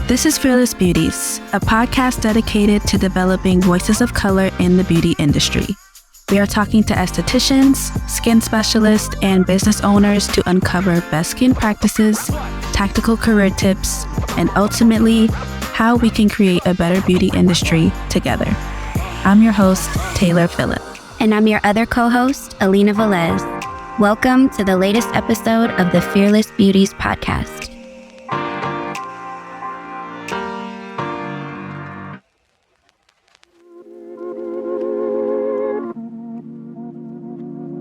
This is Fearless Beauties, a podcast dedicated to developing voices of color in the beauty industry. We are talking to estheticians, skin specialists, and business owners to uncover best skin practices, tactical career tips, and ultimately, how we can create a better beauty industry together. I'm your host, Taylor Phillip. And I'm your other co-host, Alina Velez. Welcome to the latest episode of the Fearless Beauties podcast.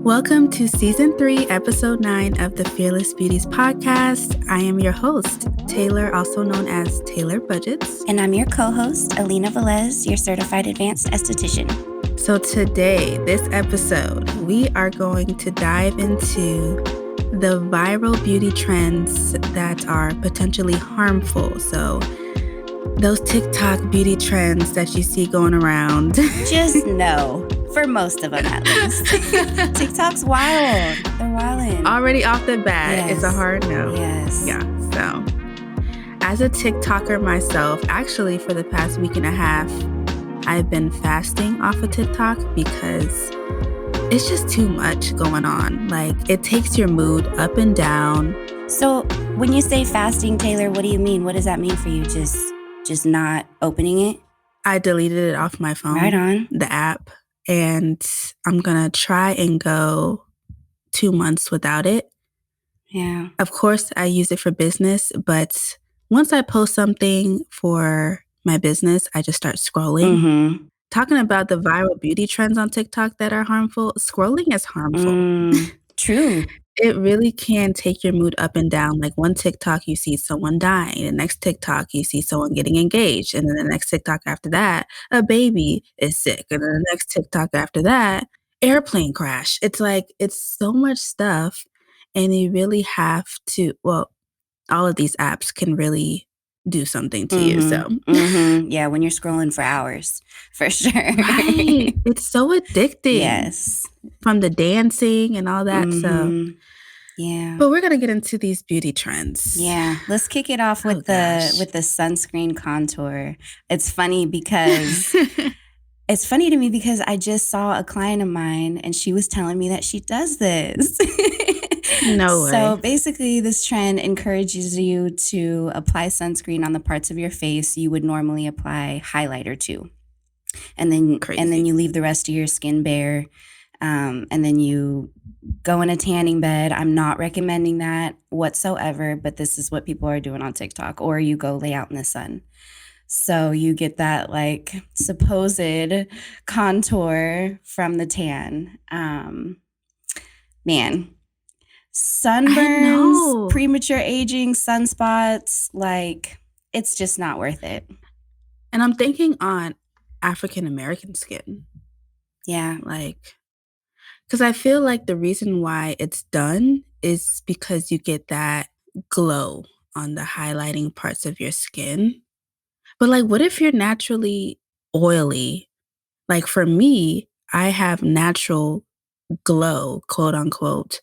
Welcome to Season 3, Episode 9 of the Fearless Beauties podcast. I am your host, Taylor, also known as Taylor Budgets. And I'm your co-host, Alina Velez, your certified advanced esthetician. So today, this episode, we are going to dive into the viral beauty trends that are potentially harmful. So those TikTok beauty trends that you see going around. Just no. For most of them, at least. TikTok's wild. They're wildin'. Already off the bat, Yes. It's a hard no. Yes. Yeah, so as a TikToker myself, actually for the past week and a half, I've been fasting off of TikTok because it's just too much going on. Like, it takes your mood up and down. So when you say fasting, Taylor, what do you mean? What does that mean for you? Just not opening it? I deleted it off my phone. Right on. The app. And I'm going to try and go 2 months without it. Yeah. Of course, I use it for business, but once I post something for my business, I just start scrolling. Mm-hmm. Talking about the viral beauty trends on TikTok that are harmful, scrolling is harmful. True. It really can take your mood up and down. Like one TikTok, you see someone dying. The next TikTok, you see someone getting engaged. And then the next TikTok after that, a baby is sick. And then the next TikTok after that, airplane crash. It's like, it's so much stuff. And you really have to, well, all of these apps can really do something to you. So, Yeah, when you're scrolling for hours, for sure. right. It's so addicting. Yes. From the dancing and all that. So, yeah. but we're going to get into these beauty trends. Yeah. Let's kick it off with the sunscreen contour. It's funny because to me because I just saw a client of mine and she was telling me that she does this. No way. So basically this trend encourages you to apply sunscreen on the parts of your face you would normally apply highlighter to. And then you leave the rest of your skin bare. And then you go in a tanning bed. I'm not recommending that whatsoever, but this is what people are doing on TikTok. Or you go lay out in the sun. So you get that like supposed contour from the tan. Man, sunburns, premature aging, sunspots, like it's just not worth it. And I'm thinking on African American skin. Yeah. Like, because I feel like the reason why it's done is because you get that glow on the highlighting parts of your skin. But like, what if you're naturally oily? Like for me, I have natural glow, quote unquote,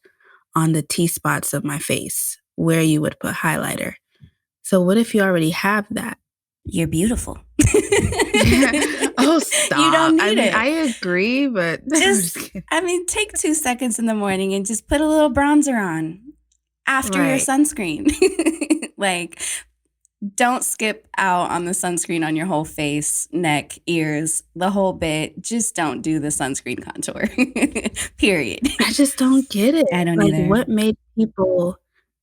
on the T-spots of my face where you would put highlighter. So what if you already have that? You're beautiful. Oh, stop. You don't need it. I agree, but take 2 seconds in the morning and just put a little bronzer on after your sunscreen. Like, don't skip out on the sunscreen on your whole face, neck, ears, the whole bit. Just don't do the sunscreen contour. Period. I just don't get it. I don't either. What made people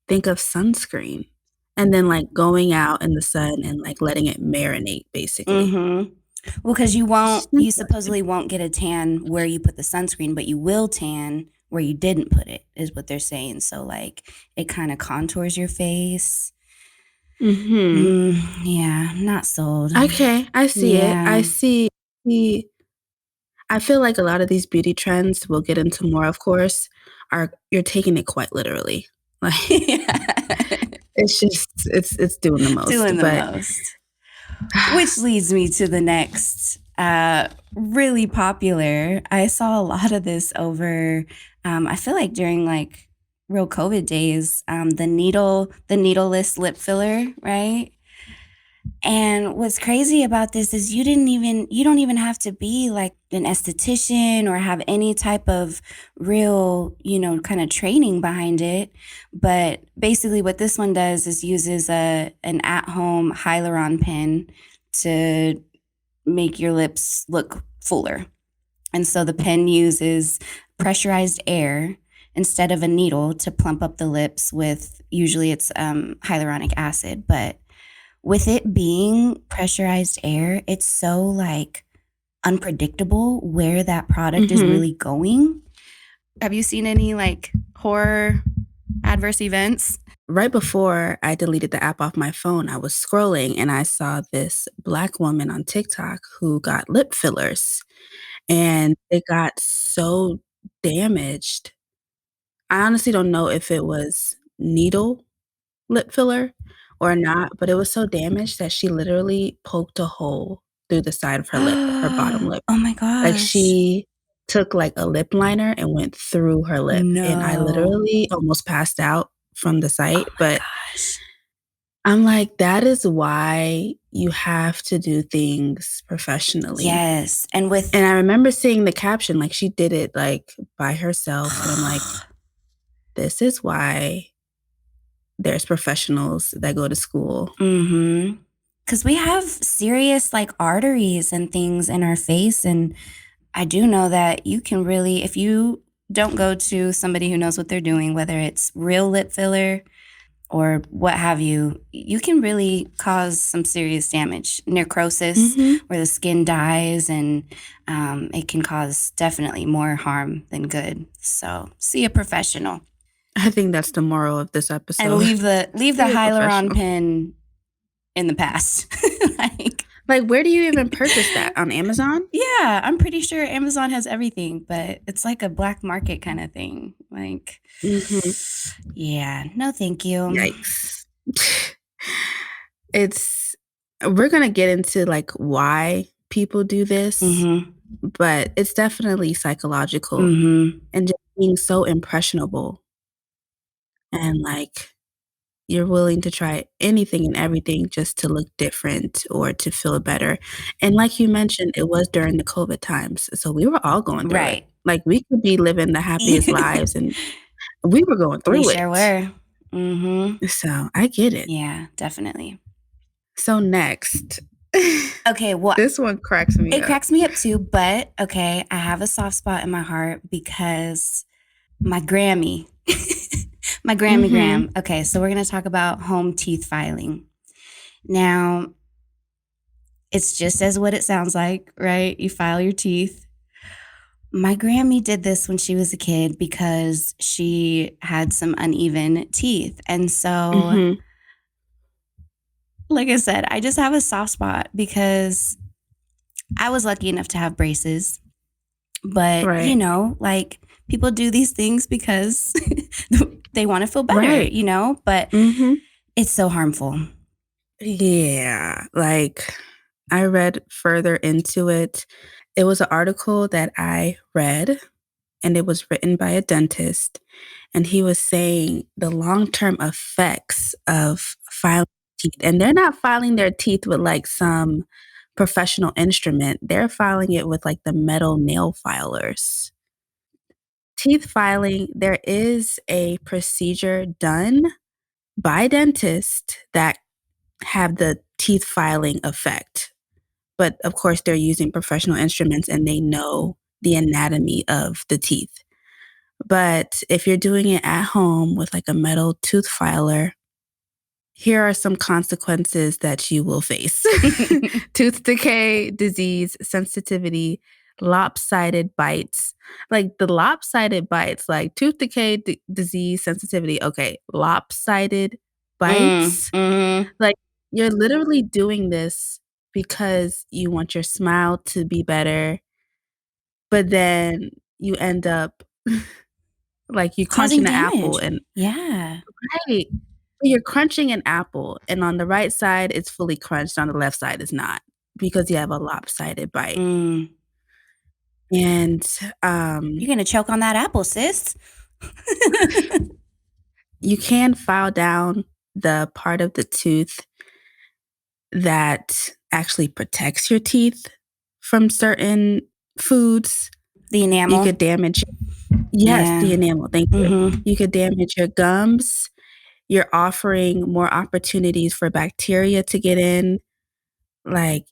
think of sunscreen? And then like going out in the sun and like letting it marinate, basically. Mm-hmm. Well, because you supposedly won't get a tan where you put the sunscreen, but you will tan where you didn't put it, is what they're saying. So like it kind of contours your face. Yeah, not sold. Okay, I see it. I see. I feel like a lot of these beauty trends we'll get into more, of course, you're taking it quite literally. Like, it's just it's doing the most. Which leads me to the next really popular. I saw a lot of this over I feel like during like real COVID days, the needleless lip filler, right? And what's crazy about this is you don't even have to be like an esthetician or have any type of real, kind of training behind it. But basically what this one does is uses an at-home hyaluron pen to make your lips look fuller. And so the pen uses pressurized air instead of a needle to plump up the lips with, usually it's hyaluronic acid, but with it being pressurized air, it's so like unpredictable where that product is really going. Have you seen any like horror adverse events? Right before I deleted the app off my phone, I was scrolling and I saw this Black woman on TikTok who got lip fillers and they got so damaged. I honestly don't know if it was needle lip filler or not, but it was so damaged that she literally poked a hole through the side of her lip, her bottom lip. Oh my Like gosh. she took like a lip liner and went through her lip, and I No. literally almost passed out from the Oh sight, my but gosh. I'm like, that is why you have to do things professionally. Yes. And with And I remember seeing the caption, like she did it like by herself, and I'm like, this is why there's professionals that go to school. Mm-hmm. Because we have serious like arteries and things in our face. And I do know that you can really, if you don't go to somebody who knows what they're doing, whether it's real lip filler or what have you, you can really cause some serious damage, necrosis, where the skin dies, and it can cause definitely more harm than good. So see a professional. I think that's the moral of this episode. And leave the See a hyaluron professional. pen in the past. Like, where do you even purchase that? On Amazon? Yeah, I'm pretty sure Amazon has everything, but it's like a black market kind of thing. Like, yeah, no, thank you. Yikes. We're going to get into like why people do this, but it's definitely psychological and just being so impressionable. And like, you're willing to try anything and everything just to look different or to feel better. And like you mentioned, it was during the COVID times. So we were all going through it. Right. Like we could be living the happiest lives and we were going We through sure it. were. So I get it. Yeah, definitely. So next. Okay, well, this one cracks me up. It cracks me up too, but okay, I have a soft spot in my heart because my Grammy, my Gram. Okay, so we're going to talk about home teeth filing. Now, it's just as what it sounds like, right? You file your teeth. My Grammy did this when she was a kid because she had some uneven teeth. And so, like I said, I just have a soft spot because I was lucky enough to have braces. But, like people do these things because they want to feel better, but it's so harmful. Yeah, like I read further into it. It was an article that I read, and it was written by a dentist. And he was saying the long-term effects of filing teeth. And they're not filing their teeth with like some professional instrument. They're filing it with like the metal nail filers. Teeth filing, there is a procedure done by dentists that have the teeth filing effect. But of course, they're using professional instruments and they know the anatomy of the teeth. But if you're doing it at home with like a metal tooth filer, here are some consequences that you will face. Tooth decay, disease, sensitivity, lopsided bites. Like the lopsided bites, like tooth decay, disease, sensitivity. Okay, lopsided bites. Like you're literally doing this because you want your smile to be better, but then you end up like you Causing crunching an apple damage. and Yeah. right. You're crunching an apple and on the right side it's fully crunched, on the left side it's not because you have a lopsided bite. And you're going to choke on that apple, sis. you can file down the part of the tooth that actually protects your teeth from certain foods. The You enamel. could damage, yes, Yeah. the enamel. Thank you. Mm-hmm. You could damage your gums. You're offering more opportunities for bacteria to get in. Like,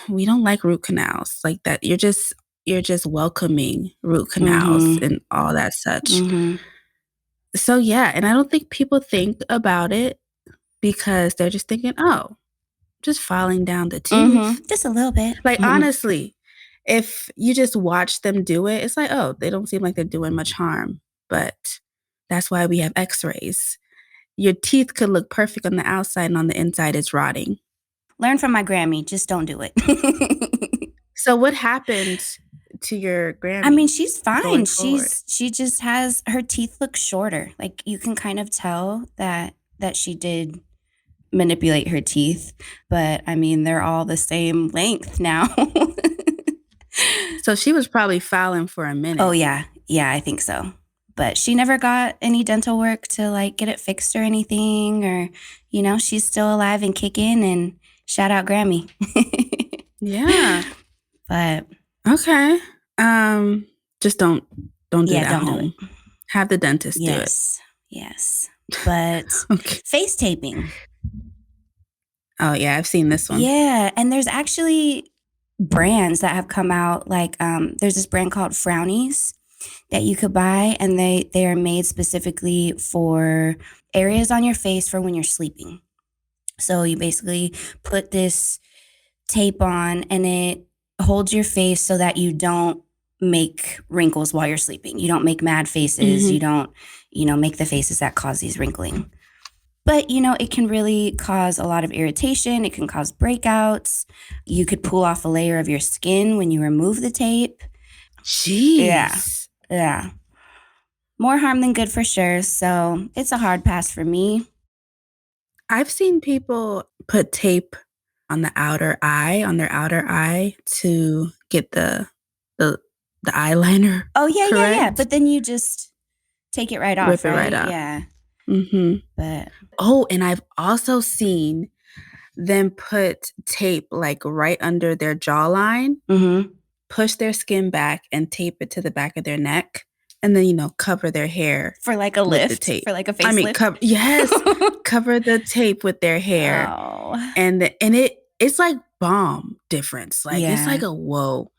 we don't like root canals like that. You're just welcoming root canals Mm-hmm. and all that such. Mm-hmm. So yeah, and I don't think people think about it because they're just thinking, oh, just filing down the Mm-hmm. tooth. Just a little bit. Like honestly, if you just watch them do it, it's like, oh, they don't seem like they're doing much harm. But that's why we have x-rays. Your teeth could look perfect on the outside and on the inside it's rotting. Learn from my Grammy. Just don't do it. So what happened to your I mean, Grammy she's fine. going forward? She just has her teeth look shorter. Like you can kind of tell that she did manipulate her teeth, but I mean, they're all the same length now. So she was probably filing for a Oh minute. yeah. Yeah, I think so. But she never got any dental work to like get it fixed or anything, or she's still alive and kicking, and shout out Grammy. Yeah. But Okay. Just don't do yeah, it at don't do it. home. Have the dentist do it. Yes. But Okay. face taping. Oh yeah, I've seen this one. Yeah, and there's actually brands that have come out. Like there's this brand called Frownies that you could buy, and they are made specifically for areas on your face for when you're sleeping. So you basically put this tape on, and it holds your face so that you don't make wrinkles while you're sleeping. You don't make mad faces. You don't, make the faces that cause these wrinkling. But, it can really cause a lot of irritation. It can cause breakouts. You could pull off a layer of your skin when you remove the tape. Jeez. Yeah. More harm than good for sure. So it's a hard pass for me. I've seen people put tape on their outer eye to get the eyeliner Oh, yeah, yeah, yeah. correct. But then you just take it right off, Rip it right right? off. Yeah. Mm-hmm. But Oh, and I've also seen them put tape like right under their jawline, push their skin back and tape it to the back of their neck, and then, cover their hair for like a with the lift, tape. for like a I mean, facelift. yes, cover the tape with their hair. Oh. And it's like bomb difference. Like it's like a whoa.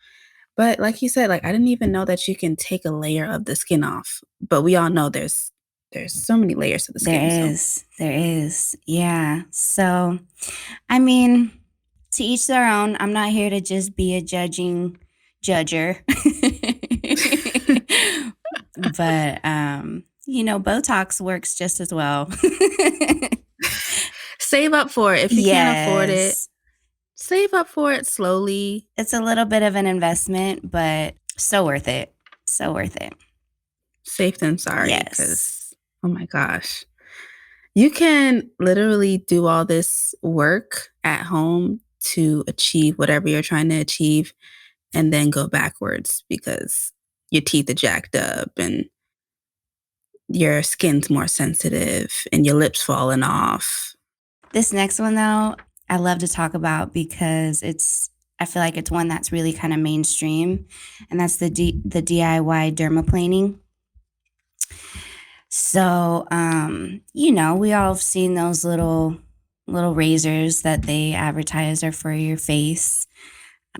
But like you said, like I didn't even know that you can take a layer of the skin off. But we all know there's so many layers to the skin. There is. Yeah. So, I mean, to each their own. I'm not here to just be a judger. But Botox works just as well. Save up for it. If you can't afford it, Yes. save up for it slowly. It's a little bit of an investment, but so worth it. So worth it. Safe than sorry. Yes. Because, oh my gosh. You can literally do all this work at home to achieve whatever you're trying to achieve and then go backwards because your teeth are jacked up and your skin's more sensitive and your lips falling off. This next one, though, I love to talk about because I feel like it's one that's really kind of mainstream, and that's the DIY dermaplaning. So, we all have seen those little razors that they advertise are for your face.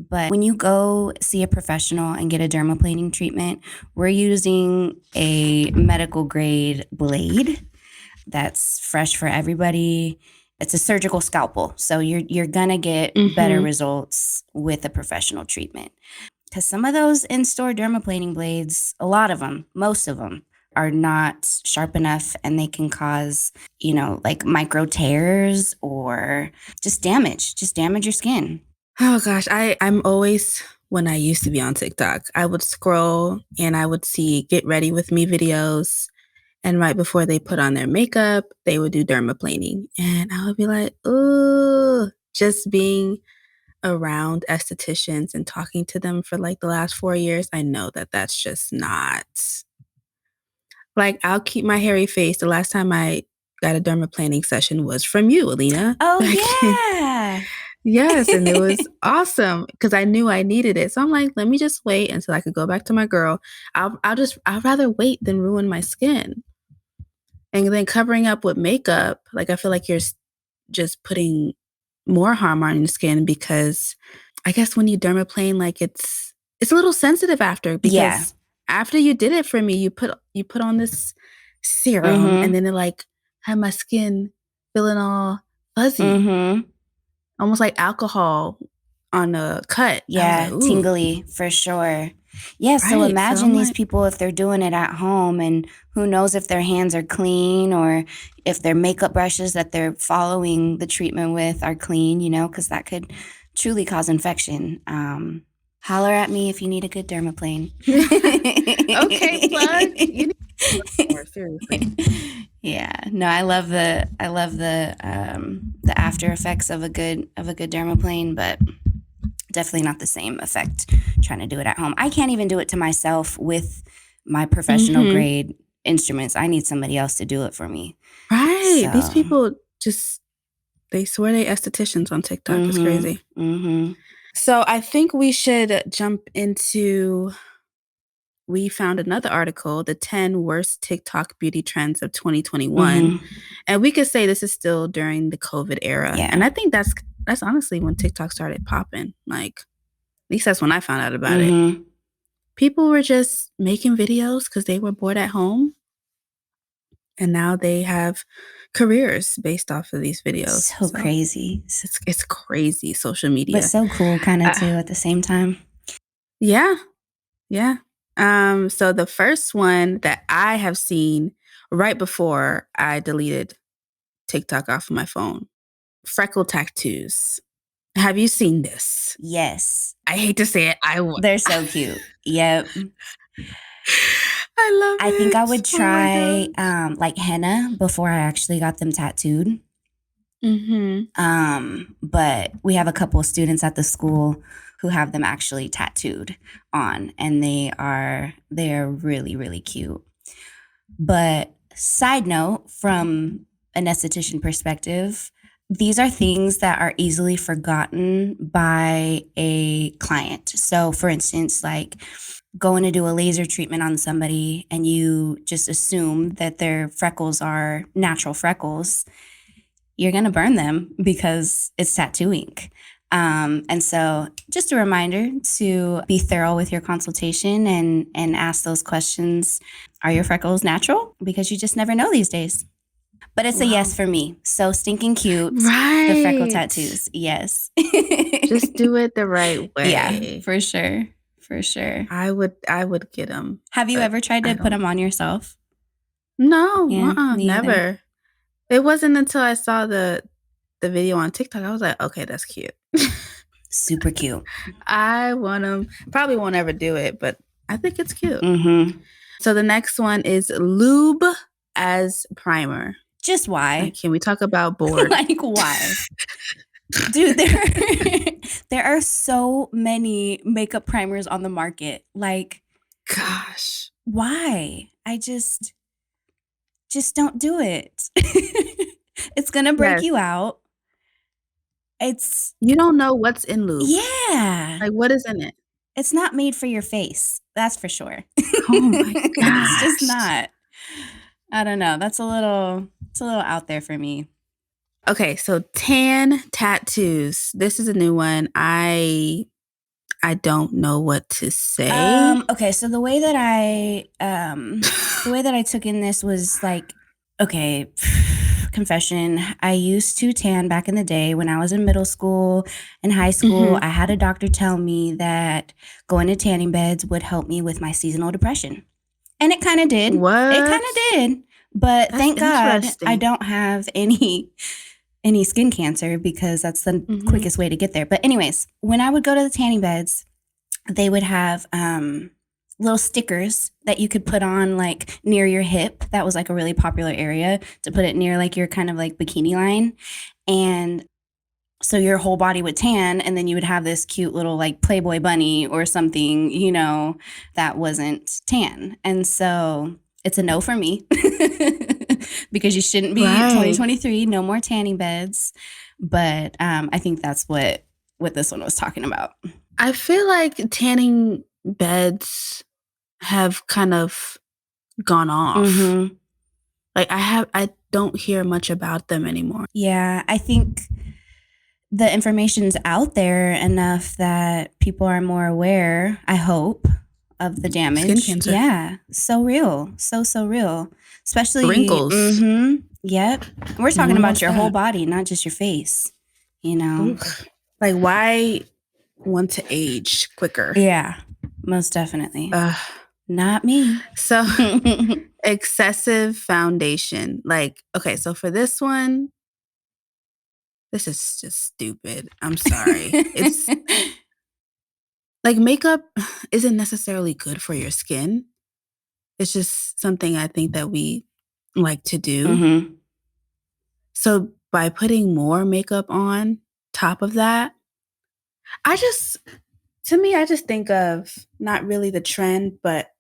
But when you go see a professional and get a dermaplaning treatment, we're using a medical grade blade that's fresh for everybody. It's a surgical scalpel. So you're going to get better results with a professional treatment. Because some of those in-store dermaplaning blades, a lot of them, most of them, are not sharp enough, and they can cause, like micro tears or just damage your skin. Oh gosh, I'm always, when I used to be on TikTok, I would scroll and I would see get ready with me videos. And right before they put on their makeup, they would do dermaplaning. And I would be like, ooh, just being around estheticians and talking to them for like the last 4 years, I know that that's just not. Like, I'll keep my hairy face. The last time I got a dermaplaning session was from you, Alina. Oh, yeah. Yes, and it was awesome because I knew I needed it. So I'm like, let me just wait until I could go back to my girl. I'd rather wait than ruin my skin. And then covering up with makeup, like I feel like just putting more harm on your skin because I guess when you dermaplane, like it's a little sensitive after Yeah. because after you did it for me, you put on this serum and Mm-hmm. then it like had my skin feeling all fuzzy, Mm-hmm. almost like alcohol on a cut. I was like, Yeah, ooh, tingly for sure. Yeah, so right. So imagine I'm these like, people if they're doing it at home and who knows if their hands are clean or if their makeup brushes that they're following the treatment with are clean, because that could truly cause infection. Holler at me if you need a good dermaplane. okay, plug. You need more seriously. Yeah, no, I love the after effects of a good dermaplane, but definitely not the same effect trying to do it at home. I can't even do it to myself with my professional Hmm. grade instruments. I need somebody else to do it for me. Right. These So, people just they swear they estheticians on TikTok. It's mm-hmm, crazy. mm-hmm, So I think we should jump into we found another article, the 10 worst TikTok beauty trends of 2021. mm-hmm. And we could say this is still during the COVID era. Yeah. And I think that's honestly when TikTok started popping. Like, at least that's when I found out about it. Mm-hmm. People were just making videos because they were bored at home. And now they have careers based off of these videos. So So crazy, it's crazy social but media. so cool, kind of Uh, too at the same time. yeah, yeah. So the first one that I have seen right before I deleted TikTok off of my phone, freckle tattoos. Have you seen this? Yes, I hate to say it. they're so cute. Yep. I love I think I it. would Oh my try gosh. like henna before I actually got them tattooed. Mhm. But we have a couple of students at the school who have them actually tattooed on, and they're really, really cute. But side note, from an esthetician perspective, these are things that are easily forgotten by a client. So, for instance, like going to do a laser treatment on somebody and you just assume that their freckles are natural freckles, you're going to burn them because it's tattoo ink. And so, just a reminder to be thorough with your consultation and ask those questions. Are your freckles natural? Because you just never know these days. But it's a yes Wow. for me. So stinking cute. The freckle Right. tattoos. Yes. Just do it the right Yeah, way. for sure. For sure. I would get them, Have you but ever tried I to put don't. them on yourself? No, Yeah, me either. never. It wasn't until I saw the video on TikTok, I was like, "Okay, that's cute." Super cute. I want them. Probably won't ever do it, but I think it's cute. Mm-hmm. So the next one is lube as primer. Just why? Like, can we talk about bored? Like, why? Dude, there are so many makeup primers on the market. Like, Gosh. why? I just don't do it. It's gonna break Yes. you out. It's You don't know what's in lube. Yeah. Like, what is in it? It's not made for your face. That's for sure. Oh my It's just gosh. not. I don't know. It's a little out there for me. Okay, so tan tattoos. This is a new one. I don't know what to say. Okay, so the way that I took in this was like, okay, confession. I used to tan back in the day when I was in middle school and high school. Mhm. I had a doctor tell me that going to tanning beds would help me with my seasonal depression. And it kind of did. It kind What? of did. But That's thank God I interesting. don't have any skin cancer because that's the Mhm. quickest way to get there. But anyways, when I would go to the tanning beds, they would have little stickers that you could put on like near your hip. That was like a really popular area to put it near like your kind of like bikini line. And so your whole body would tan and then you would have this cute little like Playboy bunny or something, that wasn't tan. And so it's a no for me because you shouldn't be Right. 2023, no more tanning beds. But I think that's what this one was talking about. I feel like tanning beds have kind of gone off. Mm-hmm. Like I don't hear much about them anymore. Yeah, I think the information's out there enough that people are more aware, I hope, of the Skin damage. cancer. Yeah, so real. So real. Especially, Wrinkles. yep. We're No talking one about wants your whole that. body, not just your face, you know? Oof. Like, why want to age quicker? Yeah, most definitely. Ugh. Not me. So, excessive foundation. Like, okay, so for this one, this is just stupid. I'm sorry. It's like makeup isn't necessarily good for your skin. It's just something I think that we like to do. Mm-hmm. So by putting more makeup on top of that, to me, I just think of not really the trend, but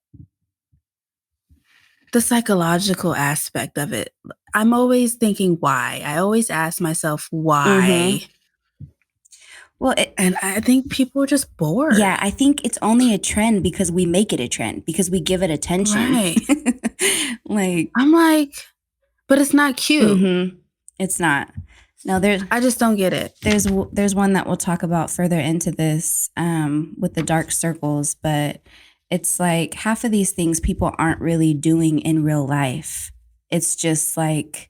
the psychological aspect of it. I'm always thinking why. I always ask myself why. Mm-hmm. Well, And I think people are just bored. yeah, I think it's only a trend because we make it a trend, because we give it attention. Right. Like, I'm like, but it's not cute. it's not. No, I just don't get it. there's one that we'll talk about further into this with the dark circles, but it's like half of these things people aren't really doing in real life. It's just like,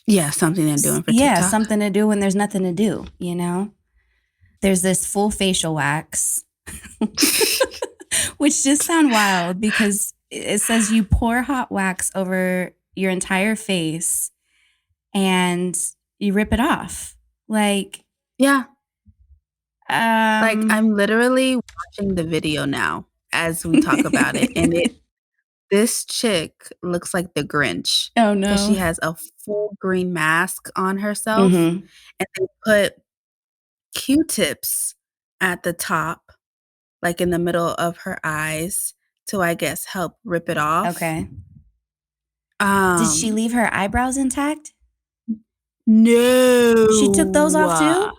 Yeah, something they're doing for yeah, TikTok. something to do when there's nothing to do, you know? There's this full facial wax, which just sound wild because it says you pour hot wax over your entire face and you rip it off. Like, Yeah. Like I'm literally watching the video now as we talk about it. And this chick looks like the Grinch oh because she no. has a full green mask on herself Mm-hmm. and they put Q-tips at the top, like in the middle of her eyes to, I guess, help rip it off. Okay. Did she leave her eyebrows intact? She took those off No. too?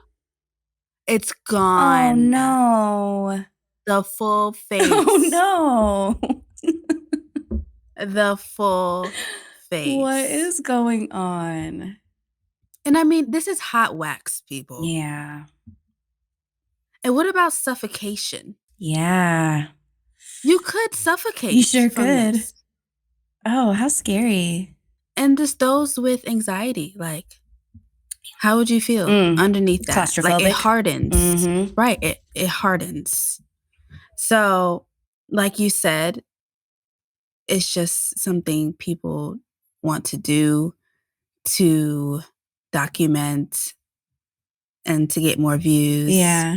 It's Oh gone. no. The full face. Oh no. The full face. What is going on? And I mean, this is hot wax, people. Yeah. And what about suffocation? Yeah. You could suffocate You sure from could. this. Oh, how scary. And just those with anxiety, like, how would you feel underneath that? Like, it Claustrophobic. hardens. Right. It hardens. So, like you said, it's just something people want to do to document and to get more views. Yeah.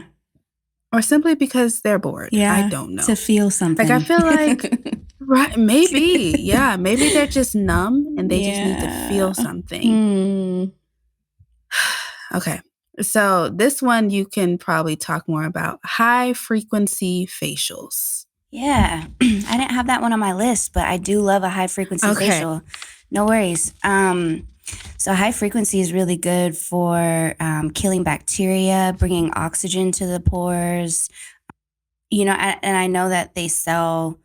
Or simply because they're bored. Yeah. I don't know. To feel something. Like, I feel like, right, maybe. Yeah, maybe they're just numb and they just need to feel something. Okay. So, this one you can probably talk more about high frequency facials. Yeah. I didn't have that one on my list, but I do love a high frequency facial. No worries. So high frequency is really good for killing bacteria, bringing oxygen to the pores. You know, and I know that they sell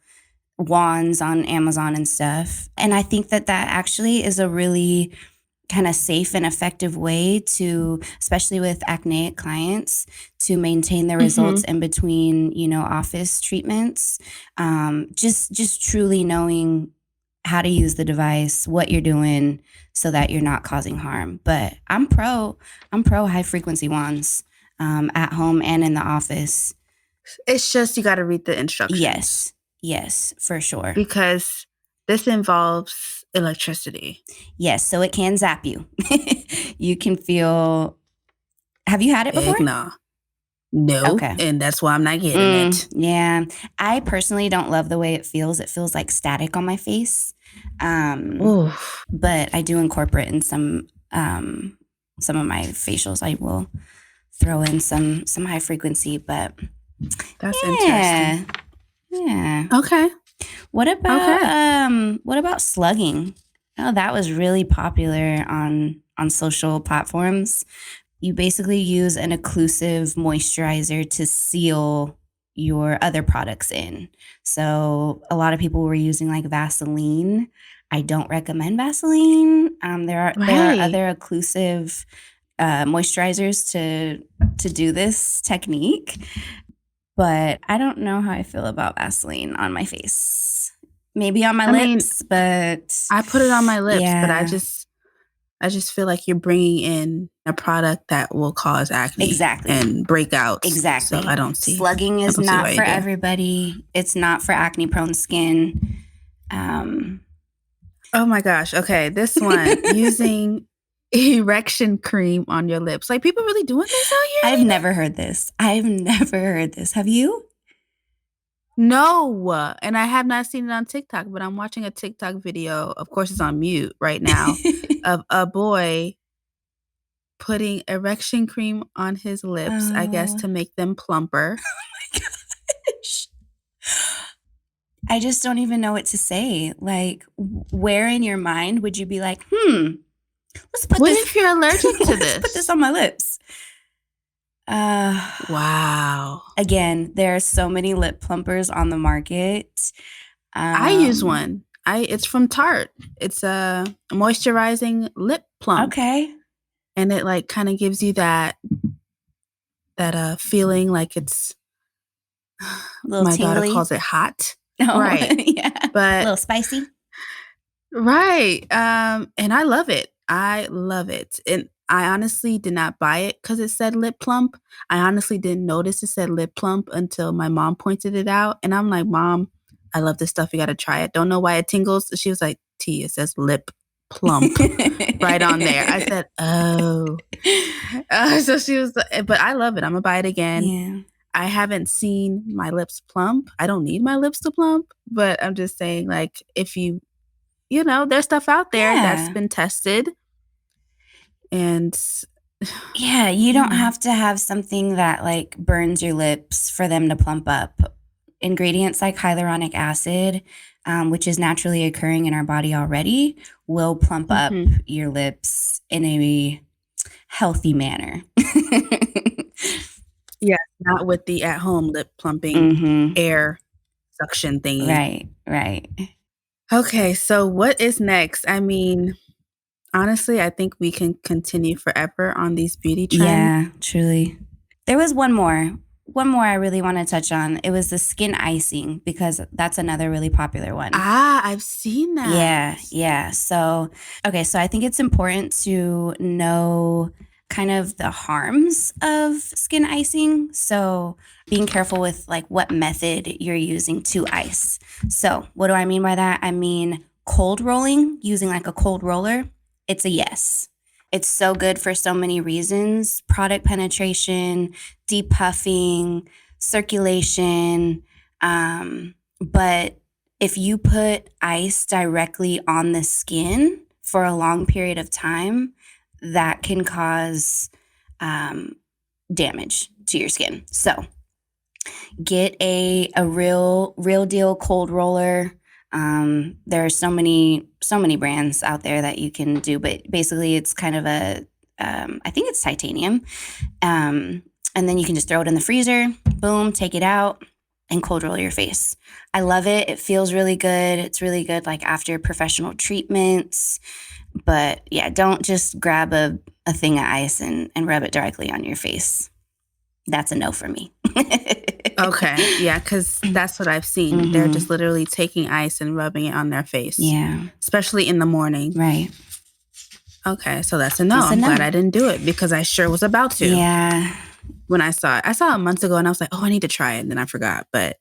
wands on Amazon and stuff. And I think that actually is a really kind of safe and effective way to, especially with acneic clients, to maintain the results in between, you know, office treatments. Just truly knowing how to use the device, what you're doing so that you're not causing harm. But I'm pro high frequency wands at home and in the office. It's just you got to read the instructions. Yes, for sure. Because this involves electricity. Yes, so it can zap you. You can feel. Have you had it before? No. Okay. And that's why I'm not getting it. Yeah. I personally don't love the way it feels. It feels like static on my face. But I do incorporate in some of my facials. I will throw in some high frequency, but that's interesting. Yeah. Okay. What about slugging? Oh, that was really popular on social platforms. You basically use an occlusive moisturizer to seal your other products in. So a lot of people were using like Vaseline. I don't recommend Vaseline. There are Right. other occlusive moisturizers to do this technique, but I don't know how I feel about Vaseline on my face. Maybe on my I mean, lips, but I put it on my lips, but yeah, I just feel like you're bringing in a product that will cause acne exactly. and breakouts. So Exactly. Slugging I is don't see not why for you do. everybody. It's not for acne prone skin. Um, Oh my gosh. Okay, this one using erection cream on your lips. Like people really doing this out here I've lately? never heard this. I've never heard this. Have you? No, and I have not seen it on TikTok, but I'm watching a TikTok video. Of course, it's on mute right now of a boy putting erection cream on his lips, I guess Oh to make them plumper. my gosh. I just don't even know what to say. Like, where in your mind would you be like, let's put What this, if you're allergic to let's put this this? on my lips? Wow. Again, there are so many lip plumpers on the market. I use Um, one. I It's from Tarte. It's a moisturizing lip plump, okay. and it like kind of gives you that feeling like it's A little my daughter tingly. calls it hot. Oh, Right. yeah. A But little spicy. right. And I love it. I love it. And I honestly did not buy it because it said lip plump. I honestly didn't notice it said lip plump until my mom pointed it out. And I'm like, Mom, I love this stuff. You got to try it. Don't know why it tingles. She was like, T, it says lip plump right on there. I said, oh. So she was, but I love it. I'm going to buy it again. Yeah. I haven't seen my lips plump. I don't need my lips to plump, but I'm just saying, like, if there's stuff out there that's Yeah. been tested and Yeah, you you don't know. have to have something that like burns your lips for them to plump up. Ingredients like hyaluronic acid, which is naturally occurring in our body already, will plump up Mhm. your lips in a healthy manner. Yeah, not with the at-home lip plumping Mm-hmm. air suction thingy. Right, right. Okay, so what is next? I mean, honestly, I think we can continue forever on these beauty trends. Yeah, truly. There was one more I really want to touch on. It was the skin icing because that's another really popular one. I've seen that. Yeah, yeah. So, okay, so I think it's important to know kind of the harms of skin icing. So, being careful with like what method you're using to ice. So, what do I mean by that? I mean cold rolling, using like a cold roller. It's a yes. It's so good for so many reasons: product penetration, depuffing, circulation. But if you put ice directly on the skin for a long period of time, that can cause damage to your skin. So get a real deal cold roller. There are so many brands out there that you can do, but basically it's kind of I think it's titanium. And then you can just throw it in the freezer, boom, take it out, and cold roll your face. I love it. It feels really good. It's really good like after professional treatments. But yeah, don't just grab a thing of ice and rub it directly on your face. That's a no for me. Okay, yeah, because that's what I've seen. They're just Mm-hmm. literally taking ice and rubbing it on their face, Yeah, especially in the morning. right. Okay, so that's a no. That's a I'm glad no. I didn't do it because I sure was about to Yeah, when I saw it. I saw it months ago and I was like, oh, I need to try it. And then I forgot. But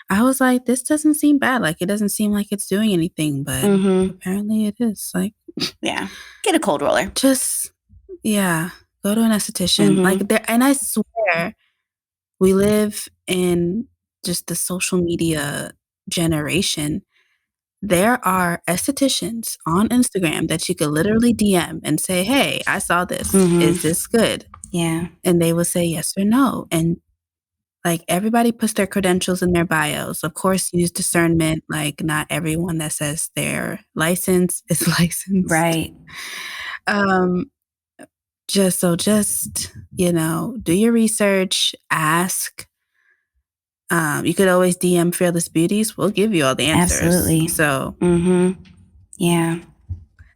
I was like, this doesn't seem bad. Like, it doesn't seem like it's doing anything, but mm-hmm. apparently it is. Like, Yeah. Get a cold roller. just, yeah, go to an esthetician. Mm-hmm. Like, there, and I swear we live in just the social media generation. There are estheticians on Instagram that you could literally DM and say, hey, I saw this. Is Mm-hmm. this good? Yeah. And they will say yes or no. And like everybody puts their credentials in their bios. Of course, use discernment. Like not everyone that says they're licensed is licensed. Right. Um, just, do your research, ask. You could always DM Fearless Beauties. We'll give you all the answers. Absolutely. So, yeah.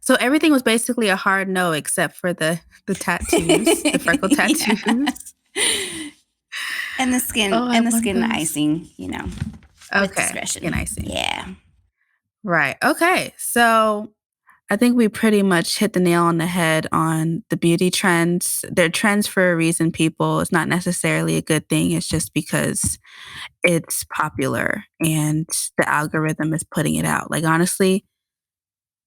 So everything was basically a hard no, except for the tattoos, the freckle tattoos. And the skin, icing, with discretion. Skin icing. Yeah. Right. Okay. So I think we pretty much hit the nail on the head on the beauty trends. They're trends for a reason, people. It's not necessarily a good thing. It's just because it's popular and the algorithm is putting it out. Like, honestly,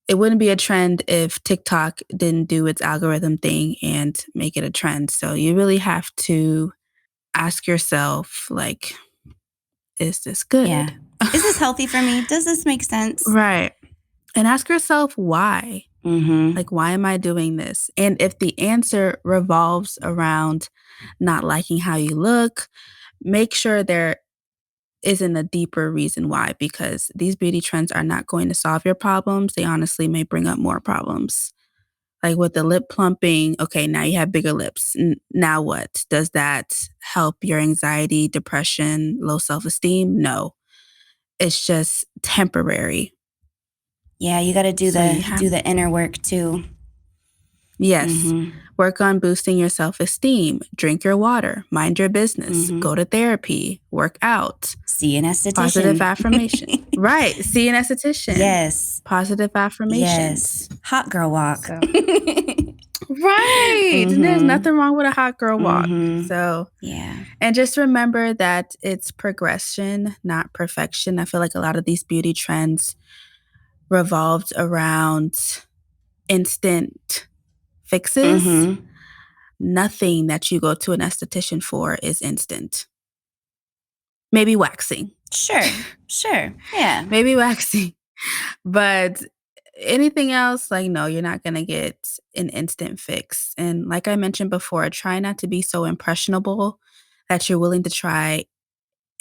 it wouldn't be a trend if TikTok didn't do its algorithm thing and make it a trend. So you really have to ask yourself, like, is this good? Yeah. Is this healthy for me? Does this make sense? Right. And ask yourself why. Mm-hmm. Like, why am I doing this? And if the answer revolves around not liking how you look, make sure there isn't a deeper reason why, because these beauty trends are not going to solve your problems. They honestly may bring up more problems. Like with the lip plumping, okay, now you have bigger lips. Now what? Does that help your anxiety, depression, low self-esteem? No. It's just temporary. Yeah, you got to do the inner work too. Yes. Work on boosting your self-esteem. Drink your water. Mind your business. Go to therapy. Work out. See an esthetician. Positive affirmation. Right. See an esthetician. Yes. Positive affirmations. Yes. Hot girl walk. So. Right. There's nothing wrong with a hot girl walk. So, yeah. And just remember that it's progression, not perfection. I feel like a lot of these beauty trends revolved around instant fixes. Nothing that you go to an esthetician for is instant. Maybe waxing. Sure. Yeah. Maybe waxing. But anything else, like, no, you're not going to get an instant fix. And like I mentioned before, try not to be so impressionable that you're willing to try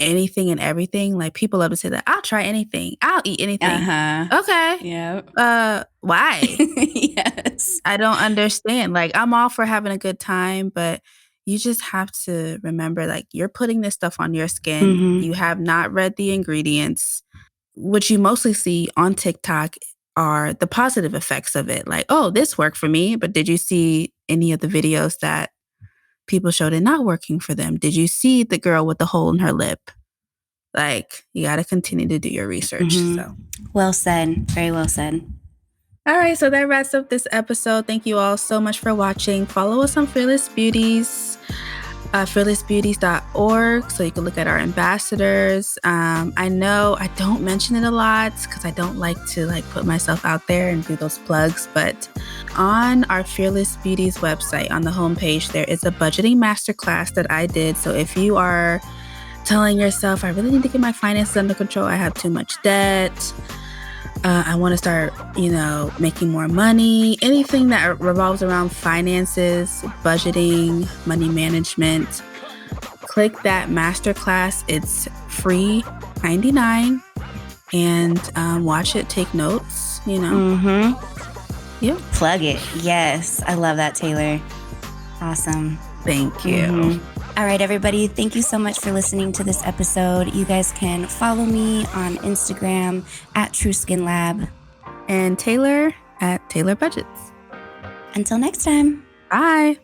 anything and everything. Like, people love to say that, I'll try anything. I'll eat anything. Okay. Yeah. Why? Yes. I don't understand. Like, I'm all for having a good time, but you just have to remember, like, you're putting this stuff on your skin. You have not read the ingredients. What you mostly see on TikTok are the positive effects of it. Like, oh, this worked for me. But did you see any of the videos that people showed it not working for them? Did you see the girl with the hole in her lip? Like, you got to continue to do your research. So, well said. Very well said. All right, so that wraps up this episode. Thank you all so much for watching. Follow us on Fearless Beauties, fearlessbeauties.org, so you can look at our ambassadors. I know I don't mention it a lot because I don't like to put myself out there and do those plugs, but on our Fearless Beauties website, on the homepage, there is a budgeting masterclass that I did. So if you are telling yourself, I really need to get my finances under control, I have too much debt, I want to start, making more money, anything that revolves around finances, budgeting, money management, click that masterclass. It's free, $99, and watch it, take notes, Yep. Plug it. Yes. I love that, Taylor. Awesome. Thank you. All right, everybody. Thank you so much for listening to this episode. You guys can follow me on Instagram at True Skin Lab. And Taylor at Taylor Budgets. Until next time. Bye.